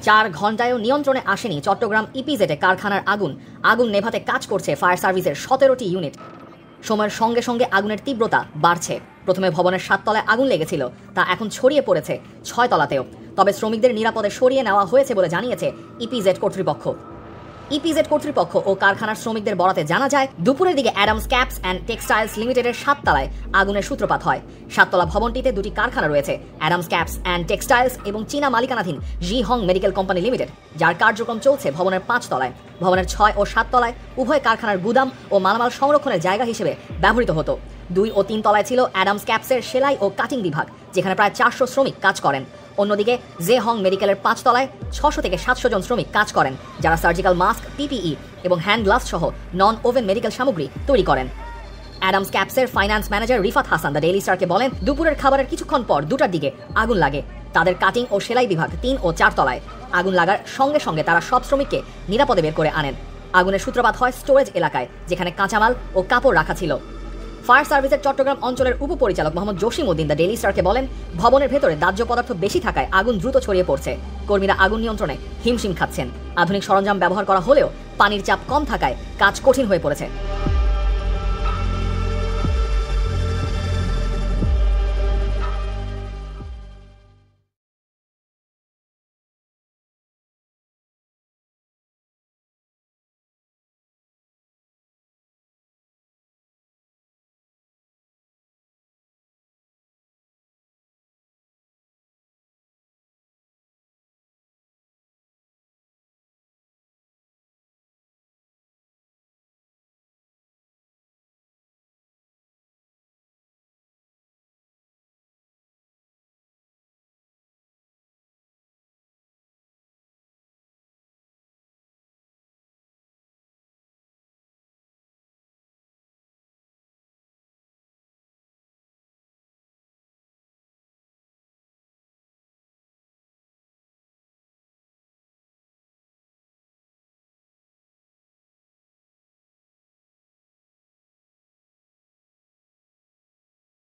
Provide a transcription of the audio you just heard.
4 ঘন্টায়ও নিয়ন্ত্রণে আসেনি চট্টগ্রাম ইপিজেডে কারখানার আগুন নেভাতে কাজ করছে ফায়ার সার্ভিসের 17টি ইউনিট। সময়ের সঙ্গে সঙ্গে আগুনের তীব্রতা বাড়ছে। প্রথমে ভবনের 7 তলায় আগুন লেগেছিল, তা এখন ছড়িয়ে পড়েছে 6 তলাতেও। তবে শ্রমিকদের নিরাপদে সরিয়ে নেওয়া হয়েছে বলে জানিয়েছে ইপিজেড কর্তৃপক্ষ। ইপিজেড কর্তৃপক্ষ ও কারখানার শ্রমিকদের বরাতে জানা যায়, দুপুরের দিকে অ্যাডামস ক্যাপস অ্যান্ড টেক্সটাইলস লিমিটেডের 7 তলায় আগুনের সূত্রপাত হয়। 7 তলা ভবনটিতে 2টি কারখানা রয়েছে, অ্যাডামস ক্যাপস অ্যান্ড টেক্সটাইলস এবং চীনা মালিকানাধীন জি হং মেডিকেল কোম্পানি লিমিটেড, যার কার্যক্রম চলছে ভবনের 5 তলায়। ভবনের 6 ও 7 তলায় উভয় কারখানার গুদাম ও মালামাল সংরক্ষণের জায়গা হিসেবে ব্যবহৃত হতো। 2 ও 3 তলায় ছিল অ্যাডামস ক্যাপসের সেলাই ও কাটিং বিভাগ, যেখানে প্রায় 400 শ্রমিক কাজ করেন। অন্যদিকে জে হং মেডিকেলের 5 তলায় 600 থেকে 700 জন শ্রমিক কাজ করেন, যারা সার্জিক্যাল মাস্ক, পিপিই এবং হ্যান্ড গ্লাভস সহ নন ওভেন মেডিকেল সামগ্রী তৈরি করেন। অ্যাডামস ক্যাপসের finance manager Rifat Hasan the Daily স্টারকে বলেন, দুপুরের খাবারের কিছুক্ষণ পর 2টার দিকে আগুন লাগে। তাদের কাটিং ও সেলাই বিভাগ 3 ও 4 তলায়। আগুন লাগার সঙ্গে সঙ্গে তারা সব শ্রমিককে নিরাপদে বের করে আনেন। আগুনের সূত্রপাত হয় স্টোরেজ এলাকায়, যেখানে কাঁচামাল ও কাপড় রাখা ছিল। ফায়ার সার্ভিসের চট্টগ্রাম অঞ্চলের উপপরিচালক মোহাম্মদ জসিম উদ্দিন দ্য ডেইলি স্টারকে বলেন, ভবনের ভেতরে দাহ্য পদার্থ বেশি থাকায় আগুন দ্রুত ছড়িয়ে পড়ছে। কর্মীরা আগুন নিয়ন্ত্রণে হিমশিম খাচ্ছেন। আধুনিক সরঞ্জাম ব্যবহার করা হলেও পানির চাপ কম থাকায় কাজ কঠিন হয়ে পড়েছে।